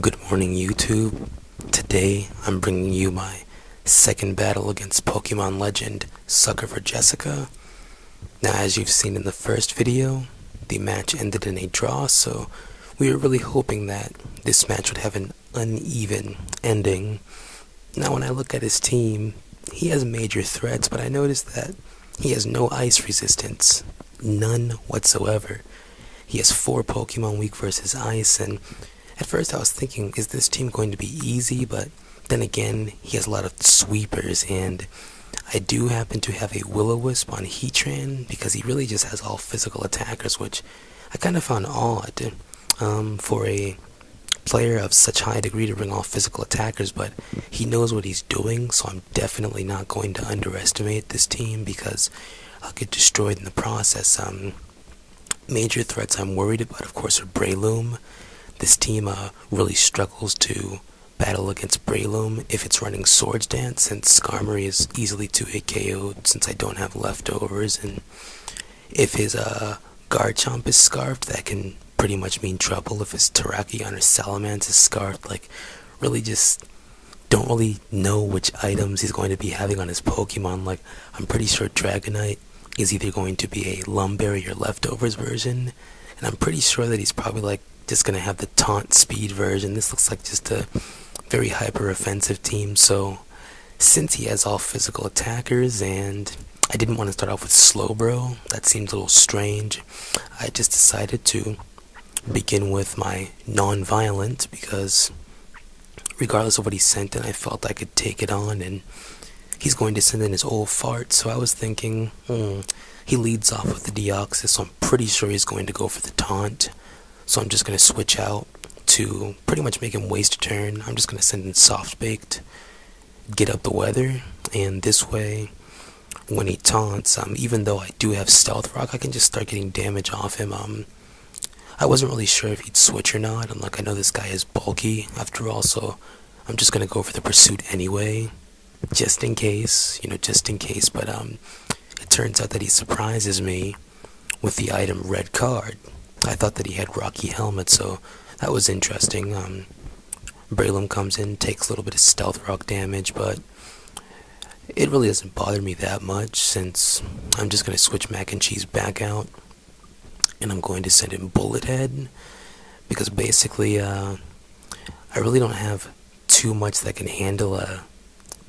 Good morning, YouTube. Today, I'm bringing you my second battle against Pokemon legend Sucker4Jessica. Now, as you've seen in the first video, the match ended in a draw, so we were really hoping that this match would have an uneven ending. Now, when I look at his team, he has major threats, but I noticed that he has no ice resistance. None whatsoever. He has 4 Pokemon weak versus ice, and at first I was thinking, is this team going to be easy? But then again, he has a lot of sweepers, and I do happen to have a Will-O-Wisp on Heatran because he really just has all physical attackers, which I kind of found odd for a player of such high degree to bring all physical attackers, but he knows what he's doing, so I'm definitely not going to underestimate this team because I'll get destroyed in the process. Major threats I'm worried about, of course, are Breloom. This team really struggles to battle against Breloom if it's running Swords Dance, since Skarmory is easily 2-hit KO'd since I don't have leftovers, and if his Garchomp is scarfed, that can pretty much mean trouble. If his Terrakion or Salamence is scarfed, really just don't really know which items he's going to be having on his Pokemon. I'm pretty sure Dragonite is either going to be a Lumberry or Leftovers version, and I'm pretty sure that he's probably just gonna have the taunt speed version. This looks like just a very hyper offensive team, so since he has all physical attackers and I didn't want to start off with Slowbro, that seems a little strange, I just decided to begin with my non-violent because regardless of what he sent in, I felt I could take it on, and he's going to send in his old fart, so I was thinking, he leads off with the Deoxys, so I'm pretty sure he's going to go for the taunt. So I'm just going to switch out to pretty much make him waste a turn. I'm just going to send in Soft Baked, get up the weather, and this way, when he taunts, even though I do have Stealth Rock, I can just start getting damage off him. I wasn't really sure if he'd switch or not, and I know this guy is bulky after all, so I'm just going to go for the Pursuit anyway, just in case, but it turns out that he surprises me with the item Red Card. I thought that he had Rocky Helmet, so that was interesting. Breloom comes in, takes a little bit of Stealth Rock damage, but it really doesn't bother me that much since I'm just going to switch Mac and Cheese back out, and I'm going to send in Bullet Head, because basically I really don't have too much that can handle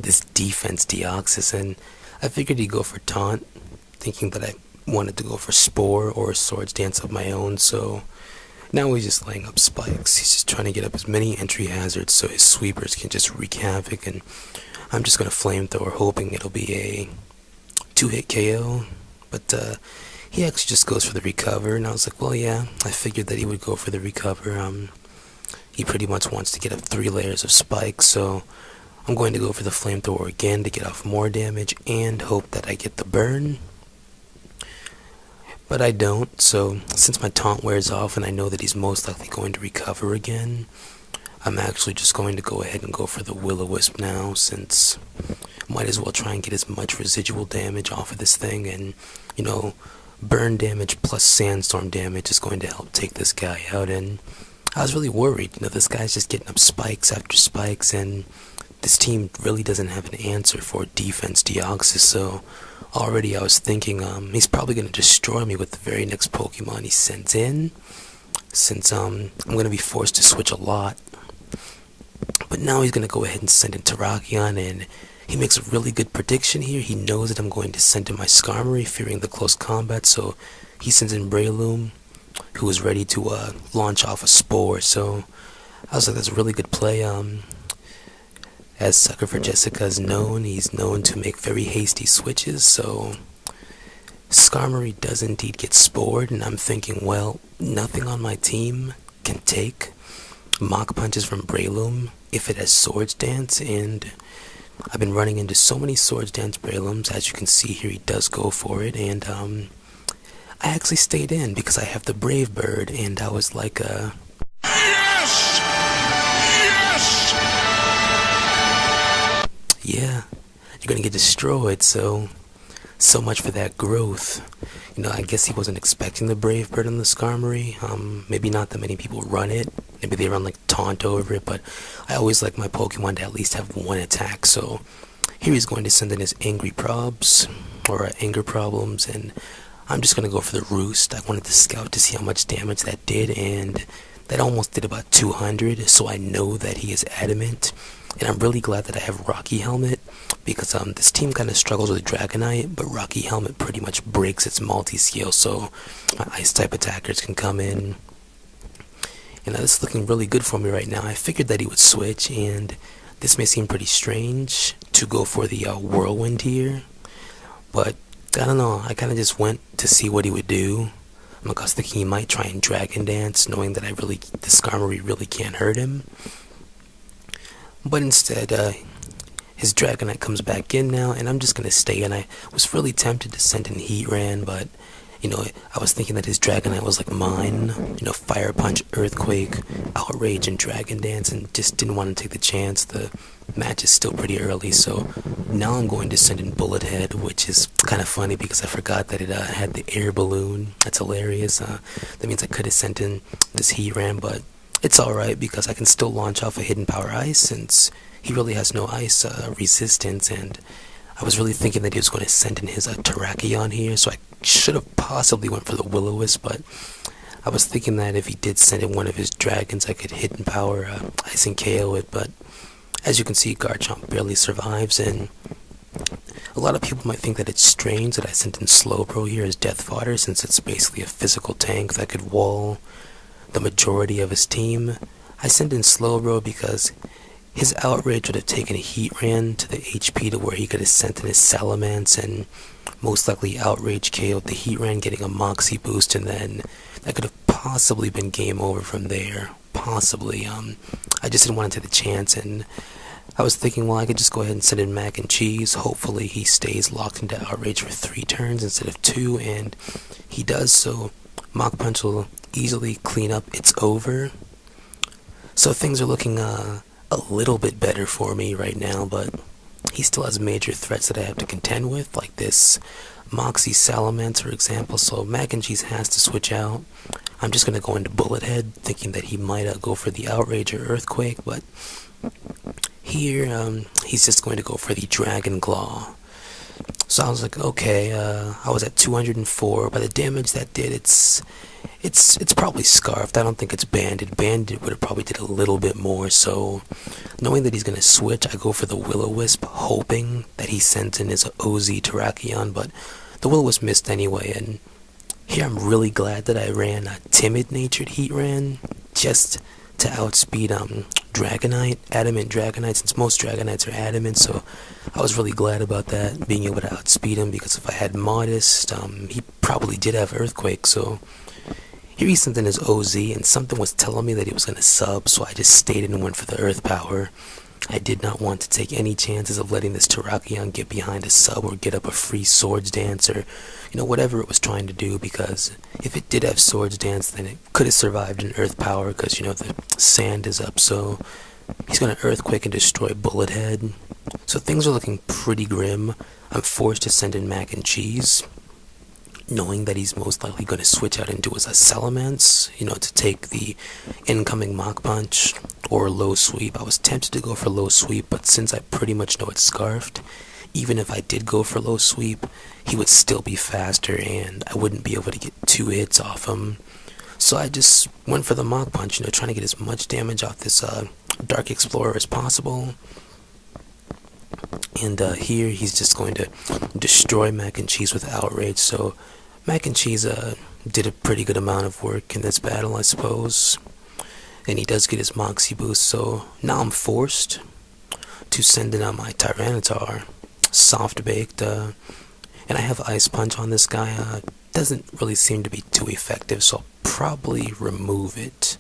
this defense Deoxys, and I figured he'd go for Taunt, thinking that I wanted to go for Spore or Swords Dance of my own, so now he's just laying up spikes. He's just trying to get up as many entry hazards so his sweepers can just wreak havoc, and I'm just going to Flamethrower hoping it'll be a 2-hit KO, but he actually just goes for the Recover, and I was like, well, yeah, I figured that he would go for the Recover. He pretty much wants to get up 3 layers of spikes, so I'm going to go for the Flamethrower again to get off more damage and hope that I get the burn. But I don't, so since my taunt wears off and I know that he's most likely going to recover again, I'm actually just going to go ahead and go for the Will-O-Wisp now, since I might as well try and get as much residual damage off of this thing, and, burn damage plus sandstorm damage is going to help take this guy out, and I was really worried. This guy's just getting up spikes after spikes, and this team really doesn't have an answer for defense Deoxys, so already I was thinking he's probably going to destroy me with the very next Pokemon he sends in, since I'm going to be forced to switch a lot. But now he's going to go ahead and send in Terrakion, and he makes a really good prediction here. He knows that I'm going to send in my Skarmory, fearing the close combat, so he sends in Breloom, who is ready to launch off a Spore, so I was like, that's a really good play. As Sucker4Jessica is known, he's known to make very hasty switches, so Skarmory does indeed get spored, and I'm thinking, well, nothing on my team can take Mach Punches from Breloom if it has Swords Dance, and I've been running into so many Swords Dance Brelooms. As you can see here, he does go for it, and I actually stayed in because I have the Brave Bird, and I was like, yes! Yes! Yeah, you're gonna get destroyed, so much for that growth. I guess he wasn't expecting the Brave Bird on the Skarmory. Maybe not that many people run it, maybe they run like taunt over it, but I always like my Pokemon to at least have one attack. So here he's going to send in his Angry Probs, or Anger Problems, and I'm just going to go for the Roost. I wanted to scout to see how much damage that did, and that almost did about 200, so I know that he is Adamant. And I'm really glad that I have Rocky Helmet, because this team kind of struggles with Dragonite, but Rocky Helmet pretty much breaks its multi-scale, so my Ice-type attackers can come in. And this is looking really good for me right now. I figured that he would switch, and this may seem pretty strange to go for the Whirlwind here, but I don't know, I kind of just went to see what he would do. I was thinking he might try and Dragon Dance, knowing that the Skarmory really can't hurt him. But instead, his Dragonite comes back in now, and I'm just going to stay. And I was really tempted to send in Heatran, but, you know, I was thinking that his Dragonite was like mine. You know, Fire Punch, Earthquake, Outrage, and Dragon Dance, and just didn't want to take the chance. The match is still pretty early, so now I'm going to send in Bullet Head, which is kind of funny because I forgot that it had the air balloon. That's hilarious. That means I could have sent in this Heatran, but it's alright because I can still launch off a Hidden Power Ice since he really has no ice resistance, and I was really thinking that he was going to send in his Terrakion here, so I should have possibly went for the Will-O-Wisp, but I was thinking that if he did send in one of his dragons, I could Hidden Power Ice and KO it, but as you can see, Garchomp barely survives, and a lot of people might think that it's strange that I sent in Slowbro here as Death Fodder, since it's basically a physical tank that could wall the majority of his team. I sent in Slowbro because his Outrage would have taken a Heatran to the HP to where he could have sent in his Salamence and most likely Outrage KO'd the Heatran, getting a Moxie boost, and then that could have possibly been game over from there. Possibly. I just didn't want to take the chance, and I was thinking, well, I could just go ahead and send in Mac and Cheese. Hopefully he stays locked into Outrage for 3 turns instead of 2, and he does, so Mach Punch will easily clean up It's Over. So things are looking a little bit better for me right now, but he still has major threats that I have to contend with, like this Moxie Salamence, for example, so Mac and Cheese has to switch out. I'm just going to go into Bullet Head, thinking that he might go for the Outrage or Earthquake, but here, he's just going to go for the Dragon Claw. So I was like, okay, I was at 204, by the damage that did, it's probably Scarfed. I don't think it's Banded. Banded would have probably did a little bit more, so knowing that he's going to switch, I go for the Will-O-Wisp, hoping that he sends in his OZ Terrakion, but the Will-O-Wisp missed anyway, and here I'm really glad that I ran a Timid-Natured Heatran, just to outspeed Dragonite, Adamant Dragonite, since most Dragonites are Adamant, so I was really glad about that, being able to outspeed him, because if I had Modest, he probably did have Earthquake, so here he sent in his OZ, and something was telling me that he was going to sub, so I just stayed in and went for the Earth Power. I did not want to take any chances of letting this Terrakion get behind a sub or get up a free Swords Dance, or, you know, whatever it was trying to do, because if it did have Swords Dance, then it could have survived an Earth Power, because, you know, the sand is up, so he's going to Earthquake and destroy Bullet Head. So things are looking pretty grim. I'm forced to send in Mac and Cheese, knowing that he's most likely going to switch out into his Salamence, you know, to take the incoming Mach Punch or Low Sweep. I was tempted to go for Low Sweep, but since I pretty much know it's Scarfed, even if I did go for Low Sweep, he would still be faster, and I wouldn't be able to get 2 hits off him. So I just went for the Mach Punch, you know, trying to get as much damage off this Dark Explorer as possible. And here he's just going to destroy Mac and Cheese with Outrage, so Mac and Cheese did a pretty good amount of work in this battle, I suppose. And he does get his Moxie boost, so now I'm forced to send in my Tyranitar, Soft Baked, and I have Ice Punch on this guy. Doesn't really seem to be too effective, so I'll probably remove it.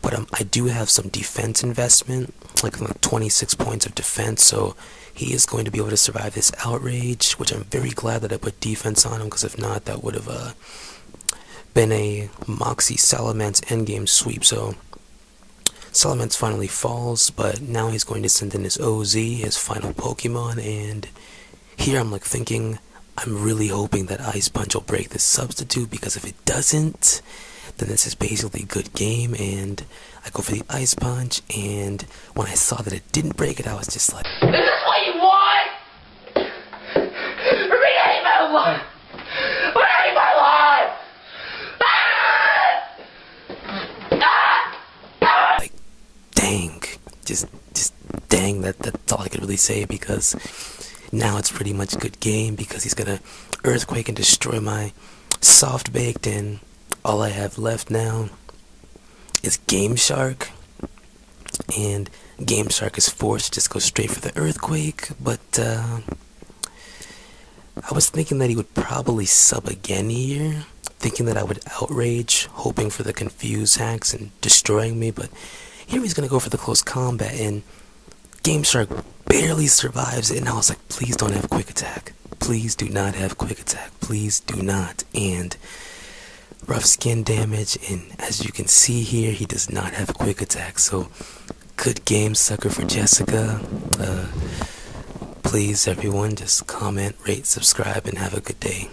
But I do have some defense investment, like 26 points of defense, so he is going to be able to survive this Outrage, which I'm very glad that I put defense on him, because if not, that would have been a Moxie Salamence endgame sweep. So Salamence finally falls, but now he's going to send in his OZ, his final Pokemon, and here I'm like thinking, I'm really hoping that Ice Punch will break this substitute, because if it doesn't, then this is basically good game, and I go for the ice punch, and when I saw that it didn't break it, I was just like, is this what you want? Rename my life! Rename my life! like, dang, just dang, that's all I could really say, because now it's pretty much good game, because he's gonna earthquake and destroy my soft baked, and all I have left now is Game Shark, and Game Shark is forced to just go straight for the earthquake. But I was thinking that he would probably sub again here, thinking that I would outrage, hoping for the confuse hacks and destroying me, but here he's gonna go for the close combat, and Game Shark barely survives it, and I was like, please don't have quick attack. Please do not have quick attack. Please do not. And rough skin damage, and as you can see here, he does not have quick attack. So good game, Sucker4Jessica. Please, everyone, just comment, rate, subscribe, and have a good day.